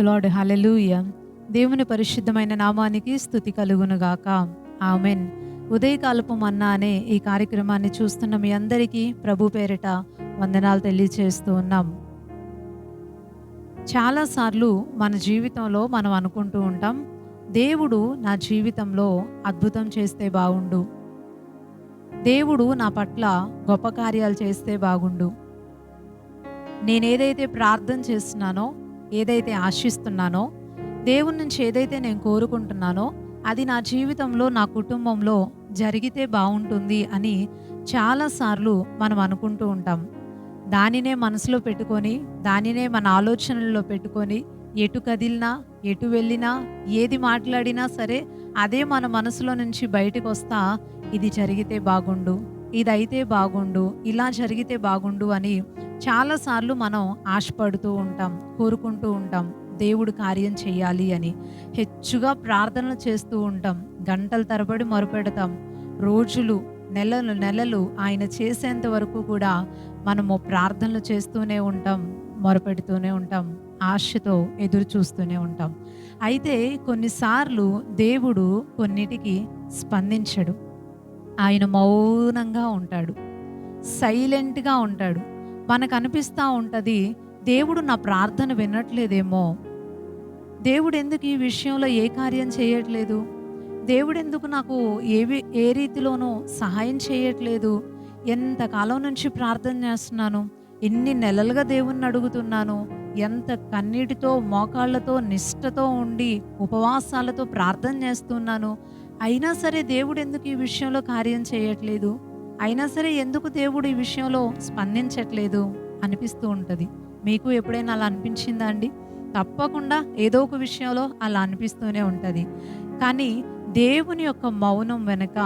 Lord. హల్లెలూయా. దేవుని పరిశుద్ధమైన నామానికి స్తుతి కలుగునుగాక. ఆమెన్. ఉదయకాలపు మన్నా అనే ఈ కార్యక్రమాన్ని చూస్తున్న మీ అందరికీ ప్రభు పేరిట వందనాలు తెలియజేస్తూ ఉన్నాం. చాలాసార్లు మన జీవితంలో మనం అనుకుంటూ ఉంటాం, దేవుడు నా జీవితంలో అద్భుతం చేస్తే బాగుండు, దేవుడు నా పట్ల గొప్ప కార్యాలు చేస్తే బాగుండు, నేనేదైతే ప్రార్థన చేస్తున్నానో, ఏదైతే ఆశిస్తున్నానో, దేవుని నుంచి ఏదైతే నేను కోరుకుంటున్నానో అది నా జీవితంలో, నా కుటుంబంలో జరిగితే బాగుంటుంది అని చాలాసార్లు మనం అనుకుంటూ ఉంటాం. దానినే మనసులో పెట్టుకొని, దానినే మన ఆలోచనల్లో పెట్టుకొని, ఎటు కదిలినా, ఎటు వెళ్ళినా, ఏది మాట్లాడినా సరే అదే మన మనసులో నుంచి బయటకు వస్తా, ఇది జరిగితే బాగుండు, ఇదైతే బాగుండు, ఇలా జరిగితే బాగుండు అని చాలాసార్లు మనం ఆశపడుతూ ఉంటాం, కోరుకుంటూ ఉంటాం. దేవుడు కార్యం చేయాలి అని హెచ్చుగా ప్రార్థనలు చేస్తూ ఉంటాం. గంటల తరబడి మొరపెడతాం. రోజులు, నెలలు ఆయన చేసేంత వరకు కూడా మనము ప్రార్థనలు చేస్తూనే ఉంటాం, మొరపెడుతూనే ఉంటాం, ఆశతో ఎదురు చూస్తూనే ఉంటాం. అయితే కొన్నిసార్లు దేవుడు కొన్నిటికి స్పందించడు. ఆయన మౌనంగా ఉంటాడు, సైలెంట్గా ఉంటాడు. మనకు అనిపిస్తూ ఉంటుంది, దేవుడు నా ప్రార్థన వినట్లేదేమో, దేవుడు ఎందుకు ఈ విషయంలో ఏ కార్యం చేయట్లేదు, దేవుడు ఎందుకు నాకు ఏ రీతిలోనూ సహాయం చేయట్లేదు, ఎంతకాలం నుంచి ప్రార్థన చేస్తున్నాను, ఎన్ని నెలలుగా దేవుణ్ణి అడుగుతున్నాను, ఎంత కన్నీటితో, మోకాళ్ళతో, నిష్టతో ఉండి ఉపవాసాలతో ప్రార్థన చేస్తున్నాను, అయినా సరే దేవుడు ఎందుకు ఈ విషయంలో కార్యం చేయట్లేదు, అయినా సరే ఎందుకు దేవుడు ఈ విషయంలో స్పందించట్లేదు అనిపిస్తూ ఉంటుంది. మీకు ఎప్పుడైనా అలా అనిపించిందా అండి? తప్పకుండా ఏదో ఒక విషయంలో అలా అనిపిస్తూనే ఉంటుంది. కానీ దేవుని యొక్క మౌనం వెనుక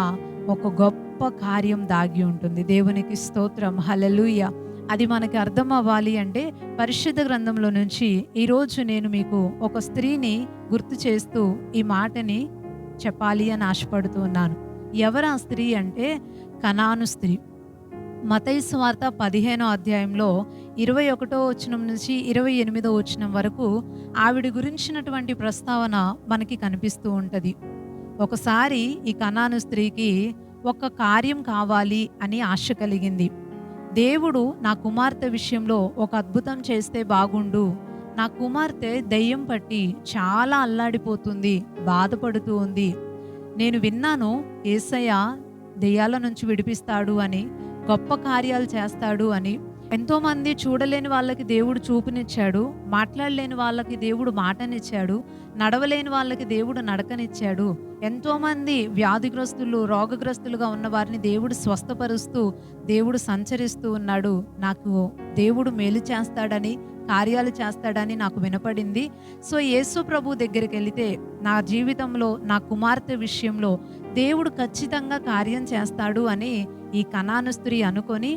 ఒక గొప్ప కార్యం దాగి ఉంటుంది. దేవునికి స్తోత్రం. హల్లెలూయా. అది మనకి అర్థం అవ్వాలి అంటే పరిశుద్ధ గ్రంథంలో నుంచి ఈరోజు నేను మీకు ఒక స్త్రీని గుర్తు చేస్తూ ఈ మాటని చెప్పాలి అని ఆశపడుతూ ఉన్నాను. ఎవరు ఆ స్త్రీ అంటే కనాను స్త్రీ. మత్తయి సువార్త 15వ అధ్యాయంలో 21వ వచనం నుంచి 28వ వచనం వరకు ఆవిడ గురించినటువంటి ప్రస్తావన మనకి కనిపిస్తూ ఉంటుంది. ఒకసారి ఈ కనాను స్త్రీకి ఒక కార్యం కావాలి అని ఆశ కలిగింది. దేవుడు నా కుమార్తె విషయంలో ఒక అద్భుతం చేస్తే బాగుండు, నా కుమార్తె దెయ్యం పట్టి చాలా అల్లాడిపోతుంది, బాధపడుతూ ఉంది. నేను విన్నాను యేసయ్య దెయ్యాల నుంచి విడిపిస్తాడు అని, గొప్ప కార్యాలు చేస్తాడు అని. ఎంతోమంది చూడలేని వాళ్ళకి దేవుడు చూపునిచ్చాడు, మాట్లాడలేని వాళ్ళకి దేవుడు మాటనిచ్చాడు, నడవలేని వాళ్ళకి దేవుడు నడకనిచ్చాడు. ఎంతోమంది వ్యాధిగ్రస్తులు, రోగగ్రస్తులుగా ఉన్న వారిని దేవుడు స్వస్థపరుస్తూ, దేవుడు సంచరిస్తూ ఉన్నాడు. నాకు దేవుడు మేలు చేస్తాడని, కార్యాలు చేస్తాడని నాకు వినపడింది. సో యేసు ప్రభు దగ్గరికి వెళితే నా జీవితంలో, నా కుమార్తె విషయంలో దేవుడు ఖచ్చితంగా కార్యం చేస్తాడు అని ఈ కనాను స్త్రీ అనుకొని,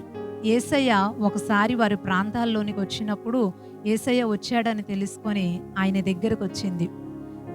యేసయ్య ఒకసారి వారి ప్రాంతాల్లోనికి వచ్చినప్పుడు యేసయ్య వచ్చాడని తెలుసుకొని ఆయన దగ్గరకు వచ్చింది.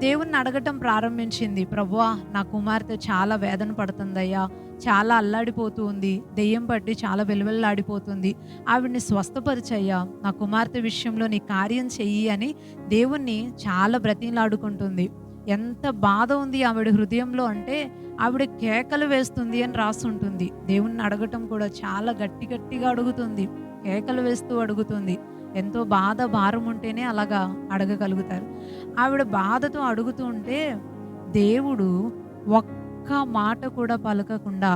దేవుణ్ణి అడగటం ప్రారంభించింది. ప్రభువా, నా కుమార్తె చాలా వేదన పడుతుందయ్యా, చాలా అల్లాడిపోతూ ఉంది, దెయ్యం పట్టి చాలా వెలువెల్లాడిపోతుంది, ఆవిడ్ని స్వస్థపరిచయ్యా, నా కుమార్తె విషయంలో నీ కార్యం చెయ్యి అని దేవుణ్ణి చాలా బ్రతిమలాడుకుంటుంది. ఎంత బాధ ఉంది ఆవిడ హృదయంలో అంటే ఆవిడ కేకలు వేస్తుంది అని రాసుంటుంది. దేవుణ్ణి అడగటం కూడా చాలా గట్టిగా అడుగుతుంది, కేకలు వేస్తూ అడుగుతుంది. ఎంతో బాధ, భారం ఉంటేనే అలాగా అడగగలుగుతారు. ఆవిడ బాధతో అడుగుతూ ఉంటే దేవుడు ఒక్క మాట కూడా పలకకుండా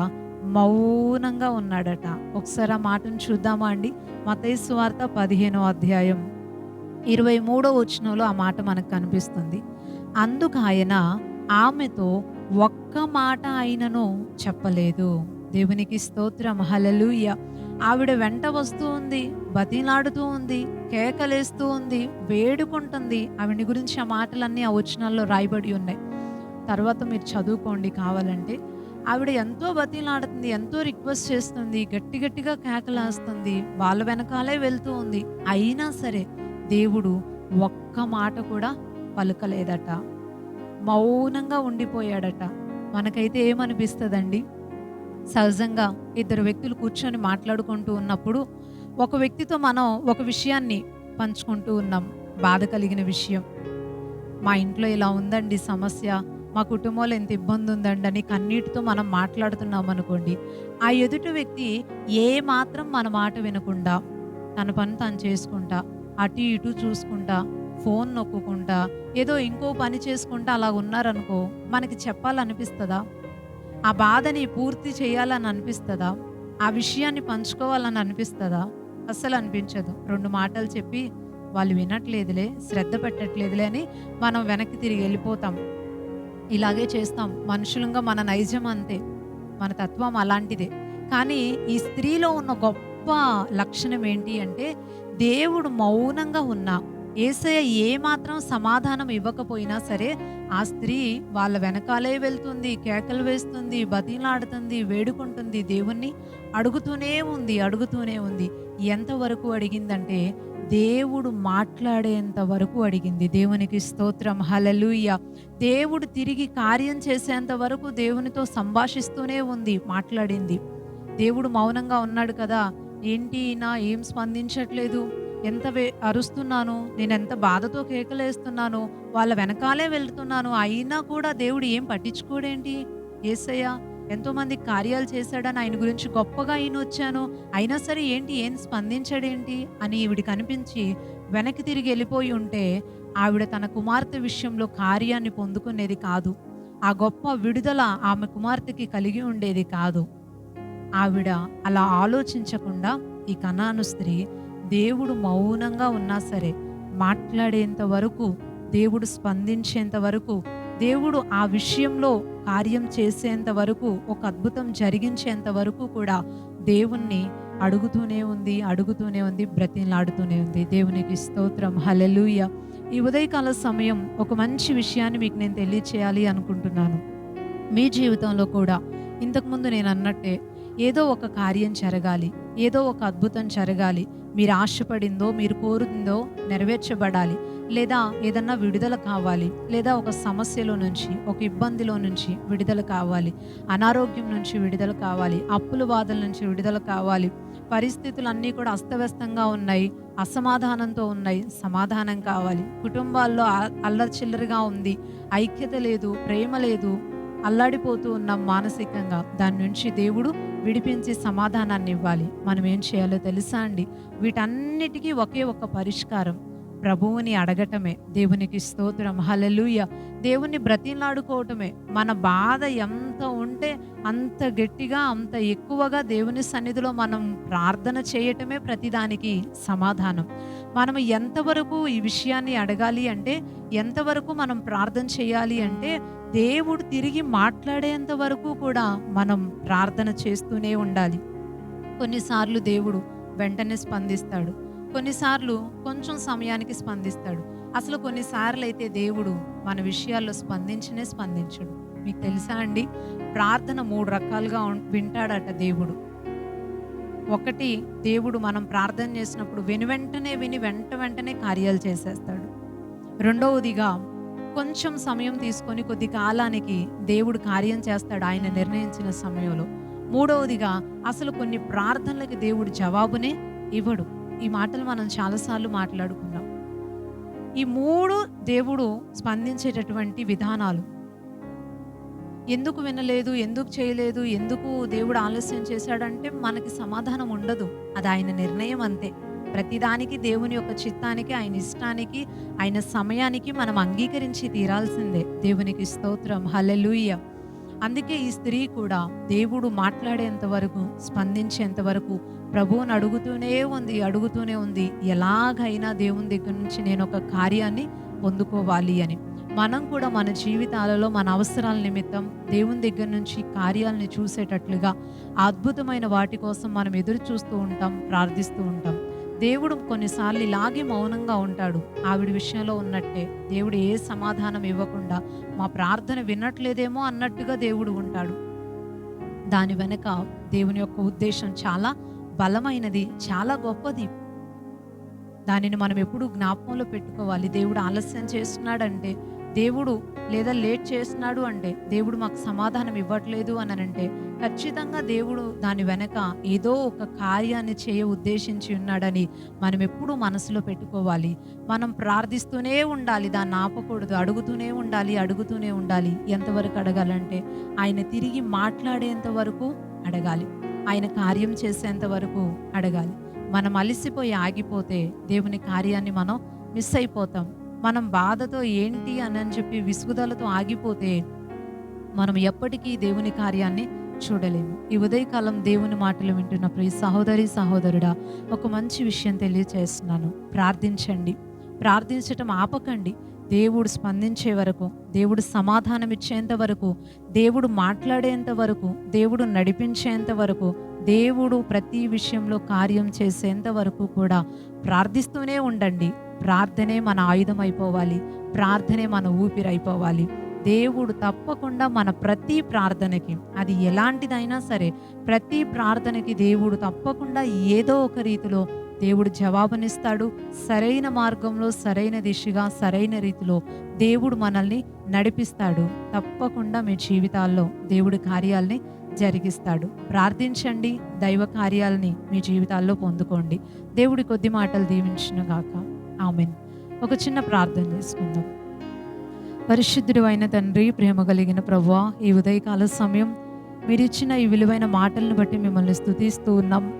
మౌనంగా ఉన్నాడట. ఒకసారి ఆ మాటను చూద్దామా అండి? మత్తయి సువార్త 15వ అధ్యాయం 23వ వచనంలో ఆ మాట మనకు కనిపిస్తుంది. అందుకు ఆయన ఆమెతో ఒక్క మాట అయినను చెప్పలేదు. దేవునికి స్తోత్రం. హల్లెలూయా. ఆవిడ వెంట వస్తూ ఉంది, బతిలాడుతూ ఉంది, కేకలేస్తూ ఉంది, వేడుకుంటుంది. ఆవిడ గురించి ఆ మాటలన్నీ ఆ వచనాల్లో రాయబడి ఉన్నాయి. తర్వాత మీరు చదువుకోండి కావాలంటే. ఆవిడ ఎంతో బతిలాడుతుంది, ఎంతో రిక్వెస్ట్ చేస్తుంది, గట్టిగా కేకలేస్తుంది, వాళ్ళ వెనకాలే వెళ్తూ ఉంది. అయినా సరే దేవుడు ఒక్క మాట కూడా పలుకలేదట, మౌనంగా ఉండిపోయాడట. మనకైతే ఏమనిపిస్తుందండి? సహజంగా ఇద్దరు వ్యక్తులు కూర్చొని మాట్లాడుకుంటూ ఉన్నప్పుడు ఒక వ్యక్తితో మనం ఒక విషయాన్ని పంచుకుంటూ ఉన్నాం, బాధ కలిగిన విషయం. మా ఇంట్లో ఇలా ఉందండి సమస్య, మా కుటుంబంలో ఎంత ఇబ్బంది ఉందండి అని కన్నీటితో మనం మాట్లాడుతున్నాం అనుకోండి, ఆ ఎదుటి వ్యక్తి ఏ మాత్రం మన మాట వినకుండా తన పని తను చేసుకుంటా, అటు ఇటు చూసుకుంటా, ఫోన్ నొక్కుకుంటా, ఏదో ఇంకో పని చేసుకుంటా అలా ఉన్నారనుకో, మనకి చెప్పాలనిపిస్తదా? ఆ బాధని పూర్తి చేయాలని అనిపిస్తదా? ఆ విషయాన్ని పంచుకోవాలని అనిపిస్తదా? అస్సలు అనిపించదు. 2 మాటలు చెప్పి వాళ్ళు వినట్లేదులే, శ్రద్ధ పెట్టట్లేదులే అని మనం వెనక్కి తిరిగి వెళ్ళిపోతాం. ఇలాగే చేస్తాం. మనుషులంగా మన నైజం అంతే. మన తత్వం అలాంటిదే. కానీ ఈ స్త్రీలో ఉన్న గొప్ప లక్షణం ఏంటి అంటే, దేవుడు మౌనంగా ఉన్నా, యేసయ్య ఏమాత్రం సమాధానం ఇవ్వకపోయినా సరే, ఆ స్త్రీ వాళ్ళ వెనకాలే వెళ్తుంది, కేకలు వేస్తుంది, బతిమలాడుతుంది, వేడుకుంటుంది దేవుణ్ణి. అడుగుతూనే ఉంది, అడుగుతూనే ఉంది. ఎంతవరకు అడిగిందంటే, దేవుడు మాట్లాడేంత వరకు అడిగింది. దేవునికి స్తోత్రం, హల్లెలూయా. దేవుడు తిరిగి కార్యం చేసేంత వరకు దేవునితో సంభాషిస్తూనే ఉంది, మాట్లాడింది. దేవుడు మౌనంగా ఉన్నాడు కదా! ఏంటి ఈయన ఏం స్పందించట్లేదు? ఎంత అరుస్తున్నాను, నేనెంత బాధతో కేకలేస్తున్నాను, వాళ్ళ వెనకాలే వెళ్తున్నాను, అయినా కూడా దేవుడు ఏం పట్టించుకోడేంటి? యేసయ్య ఎంతోమందికి కార్యాలు చేశాడని ఆయన గురించి గొప్పగా ఈయనొచ్చాను, అయినా సరే ఏంటి ఏం స్పందించడేంటి అని ఈవిడికి అనిపించి వెనక్కి తిరిగి వెళ్ళిపోయి ఉంటే, ఆవిడ తన కుమార్తె విషయంలో కార్యాన్ని పొందుకునేది కాదు. ఆ గొప్ప విడుదల ఆమె కుమార్తెకి కలిగి ఉండేది కాదు. ఆవిడ అలా ఆలోచించకుండా ఈ కనాను స్త్రీ దేవుడు మౌనంగా ఉన్నా సరే, మాట్లాడేంత వరకు, దేవుడు స్పందించేంత వరకు, దేవుడు ఆ విషయంలో కార్యం చేసేంత వరకు, ఒక అద్భుతం జరిగించేంత వరకు కూడా దేవుణ్ణి అడుగుతూనే ఉంది, అడుగుతూనే ఉంది, బ్రతిమలాడుతూనే ఉంది. దేవునికి స్తోత్రం, హల్లెలూయా. ఈ ఉదయకాల సమయం ఒక మంచి విషయాన్ని మీకు నేను తెలియచేయాలి అనుకుంటున్నాను. మీ జీవితంలో కూడా ఇంతకుముందు నేను అన్నట్టే ఏదో ఒక కార్యం జరగాలి, ఏదో ఒక అద్భుతం జరగాలి, మీరు ఆశపడిందో, మీరు కోరిందో నెరవేర్చబడాలి, లేదా ఏదన్నా విడుదల కావాలి, లేదా ఒక సమస్యలో నుంచి, ఒక ఇబ్బందిలో నుంచి విడుదల కావాలి, అనారోగ్యం నుంచి విడుదల కావాలి, అప్పుల బాధల నుంచి విడుదల కావాలి, పరిస్థితులన్నీ కూడా అస్తవ్యస్తంగా ఉన్నాయి, అసమాధానంతో ఉన్నాయి, సమాధానం కావాలి, కుటుంబాల్లో అల్లచిల్లరగా ఉంది, ఐక్యత లేదు, ప్రేమ లేదు, అల్లాడిపోతూ ఉన్నాం మానసికంగా, దాని నుంచి దేవుడు విడిపించి సమాధానాన్ని ఇవ్వాలి. మనం ఏం చేయాలో తెలుసా అండి? వీటన్నిటికీ ఒకే ఒక పరిష్కారం, ప్రభువుని అడగటమే. దేవునికి స్తోత్రం, హల్లెలూయా. దేవుణ్ణి బ్రతిమలాడుకోవటమే. మన బాధ ఎంత ఉంటే అంత గట్టిగా, అంత ఎక్కువగా దేవుని సన్నిధిలో మనం ప్రార్థన చేయటమే ప్రతిదానికి సమాధానం. మనం ఎంతవరకు ఈ విషయాన్ని అడగాలి అంటే, ఎంతవరకు మనం ప్రార్థన చేయాలి అంటే, దేవుడు తిరిగి మాట్లాడేంత వరకు కూడా మనం ప్రార్థన చేస్తూనే ఉండాలి. కొన్నిసార్లు దేవుడు వెంటనే స్పందిస్తాడు, కొన్నిసార్లు కొంచెం సమయానికి స్పందిస్తాడు. అసలు కొన్నిసార్లు అయితే దేవుడు మన విషయాల్లో స్పందించడు. మీకు తెలుసా అండి, ప్రార్థన 3 రకాలుగా వింటాడట దేవుడు. ఒకటి, దేవుడు మనం ప్రార్థన చేసినప్పుడు విని వెంటనే కార్యాలు చేసేస్తాడు. రెండవదిగా కొంచెం సమయం తీసుకొని కొద్ది కాలానికి దేవుడు కార్యం చేస్తాడు ఆయన నిర్ణయించిన సమయంలో. మూడవదిగా అసలు కొన్ని ప్రార్థనలకి దేవుడు జవాబునే ఇవ్వడు. ఈ మాటలు మనం చాలాసార్లు మాట్లాడుకున్నాం. ఈ 3 దేవుడు స్పందించేటటువంటి విధానాలు. ఎందుకు వినలేదు, ఎందుకు చేయలేదు, ఎందుకు దేవుడు ఆలస్యం చేశాడంటే మనకి సమాధానం ఉండదు. అది ఆయన నిర్ణయం అంతే. ప్రతిదానికి దేవుని యొక్క చిత్తానికి, ఆయన ఇష్టానికి, ఆయన సమయానికి మనం అంగీకరించి తీరాల్సిందే. దేవునికి స్తోత్రం, హల్లెలూయా. అందుకే ఈ స్త్రీ కూడా దేవుడు మాట్లాడేంత వరకు, స్పందించేంత వరకు ప్రభువుని అడుగుతూనే ఉంది, ఎలాగైనా దేవుని దగ్గర నుంచి నేను ఒక కార్యాన్ని పొందుకోవాలి అని. మనం కూడా మన జీవితాలలో మన అవసరాల నిమిత్తం దేవుని దగ్గర నుంచి కార్యాలని చూసేటట్లుగా అద్భుతమైన వాటి కోసం మనం ఎదురు చూస్తూ ఉంటాం, ప్రార్థిస్తూ ఉంటాం. దేవుడు కొన్నిసార్లు ఇలాగే మౌనంగా ఉంటాడు. ఆవిడ విషయంలో ఉన్నట్టే దేవుడు ఏ సమాధానం ఇవ్వకుండా, మా ప్రార్థన వినట్లేదేమో అన్నట్టుగా దేవుడు ఉంటాడు. దాని వెనక దేవుని యొక్క ఉద్దేశం చాలా బలమైనది, చాలా గొప్పది. దానిని మనం ఎప్పుడు జ్ఞాపకంలో పెట్టుకోవాలి. దేవుడు ఆలస్యం చేస్తున్నాడంటే దేవుడు లేదా లేట్ చేస్తున్నాడు అంటే, దేవుడు మాకు సమాధానం ఇవ్వట్లేదు అనంటే, ఖచ్చితంగా దేవుడు దాని వెనక ఏదో ఒక కార్యాన్ని ఉద్దేశించి ఉన్నాడని మనం ఎప్పుడూ మనసులో పెట్టుకోవాలి. మనం ప్రార్థిస్తూనే ఉండాలి, దాన్ని ఆపకూడదు. అడుగుతూనే ఉండాలి. ఎంతవరకు అడగాలంటే, ఆయన తిరిగి మాట్లాడేంత వరకు అడగాలి. ఆయన కార్యం చేసేంత వరకు అడగాలి. మనం అలిసిపోయి ఆగిపోతే దేవుని కార్యాన్ని మనం మిస్ అయిపోతాం. మనం బాధతో ఏంటి అని చెప్పి విసుగుదలతో ఆగిపోతే మనం ఎప్పటికీ దేవుని కార్యాన్ని చూడలేము. ఈ ఉదయకాలం దేవుని మాటలు వింటున్న ప్రియ సహోదరి సహోదరుడా, ఒక మంచి విషయం తెలియచేస్తున్నాను. ప్రార్థించండి. ప్రార్థించటం ఆపకండి. దేవుడు స్పందించే వరకు, దేవుడు సమాధానం ఇచ్చేంత వరకు, దేవుడు మాట్లాడేంత వరకు, దేవుడు నడిపించేంత వరకు, దేవుడు ప్రతి విషయంలో కార్యం చేసేంత వరకు కూడా ప్రార్థిస్తూనే ఉండండి. ప్రార్థనే మన ఆయుధం అయిపోవాలి. ప్రార్థనే మన ఊపిరైపోవాలి. దేవుడు తప్పకుండా మన ప్రతి ప్రార్థనకి, అది ఎలాంటిదైనా సరే, ప్రతి ప్రార్థనకి దేవుడు తప్పకుండా ఏదో ఒక రీతిలో దేవుడు జవాబునిస్తాడు. సరైన మార్గంలో, సరైన దిశగా, సరైన రీతిలో దేవుడు మనల్ని నడిపిస్తాడు. తప్పకుండా మీ జీవితాల్లో దేవుడి కార్యాల్ని జరిగిస్తాడు. ప్రార్థించండి, దైవ కార్యాలని మీ జీవితాల్లో పొందుకోండి. దేవుడి కొద్ది మాటలు దీవించును గాక. ఆమేన్. ఒక చిన్న ప్రార్థన చేసుకుందాం. పరిశుద్ధుడు అయిన తండ్రి, ప్రేమ కలిగిన ప్రభువా, ఈ ఉదయకాల సమయం మీరిచ్చిన ఈ విలువైన మాటలను బట్టి మిమ్మల్ని స్తుతిస్తూ ఉన్నాం.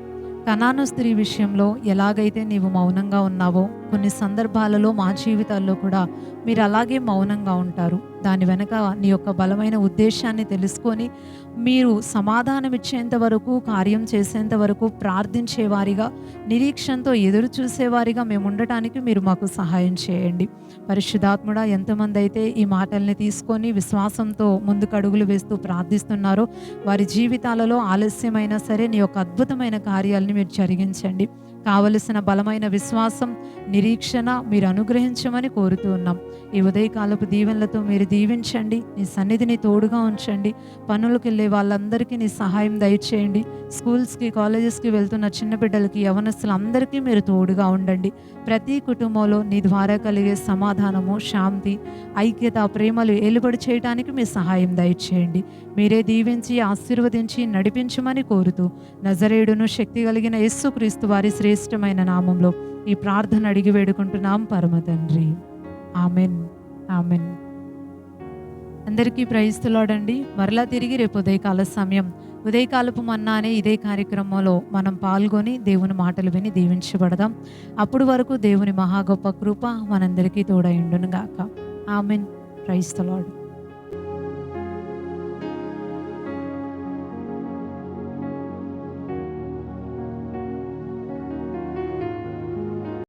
కనాను స్త్రీ విషయంలో ఎలాగైతే నీవు మౌనంగా ఉన్నావో, కొన్ని సందర్భాలలో మా జీవితాల్లో కూడా మీరు అలాగే మౌనంగా ఉంటారు. దాని వెనక నీ యొక్క బలమైన ఉద్దేశాన్ని తెలుసుకొని మీరు సమాధానం ఇచ్చేంత వరకు, కార్యం చేసేంత వరకు ప్రార్థించేవారిగా, నిరీక్షణతో ఎదురు చూసేవారిగా మేము ఉండటానికి మీరు మాకు సహాయం చేయండి. పరిశుద్ధాత్ముడా, ఎంతమంది అయితే ఈ మాటల్ని తీసుకొని విశ్వాసంతో ముందుకు అడుగులు వేస్తూ ప్రార్థిస్తున్నారో, వారి జీవితాలలో ఆలస్యమైనా సరే నీ యొక్క అద్భుతమైన కార్యాలని మీరు జరిగించండి. కావలసిన బలమైన విశ్వాసం, నిరీక్షణ మీరు అనుగ్రహించమని కోరుతూ ఉన్నాం. ఈ ఉదయకాలపు దీవెనలతో మీరు దీవించండి. నీ సన్నిధిని తోడుగా ఉంచండి. పనులకు వెళ్ళే వాళ్ళందరికీ నీ సహాయం దయచేయండి. స్కూల్స్కి, కాలేజెస్కి వెళ్తున్న చిన్న బిడ్డలకి, యవనస్తులందరికీ మీరు తోడుగా ఉండండి. ప్రతి కుటుంబంలో నీ ద్వారా కలిగే సమాధానము, శాంతి, ఐక్యత, ప్రేమలు ఏలుబడి చేయడానికి మీ సహాయం దయచేయండి. మీరే దీవించి, ఆశీర్వదించి, నడిపించమని కోరుతూ నజరేయుడును శక్తి కలిగిన యేసుక్రీస్తు వారి శ్రేష్టమైన నామంలో ఈ ప్రార్థన అడిగి వేడుకుంటున్నాం పరమ తండ్రి. ఆమెన్. ఆమెన్. అందరికీ ప్రైజ్ ది లార్డ్ అండి. మరలా తిరిగి రేపు ఉదయకాల సమయం, ఉదయకాలపు మన్నా అనే ఇదే కార్యక్రమంలో మనం పాల్గొని దేవుని మాటలు విని దీవించబడదాం. అప్పుడు వరకు దేవుని మహా గొప్ప కృప మనందరికీ తోడై ఉండును గాక. ఆమెన్. Praise the lord.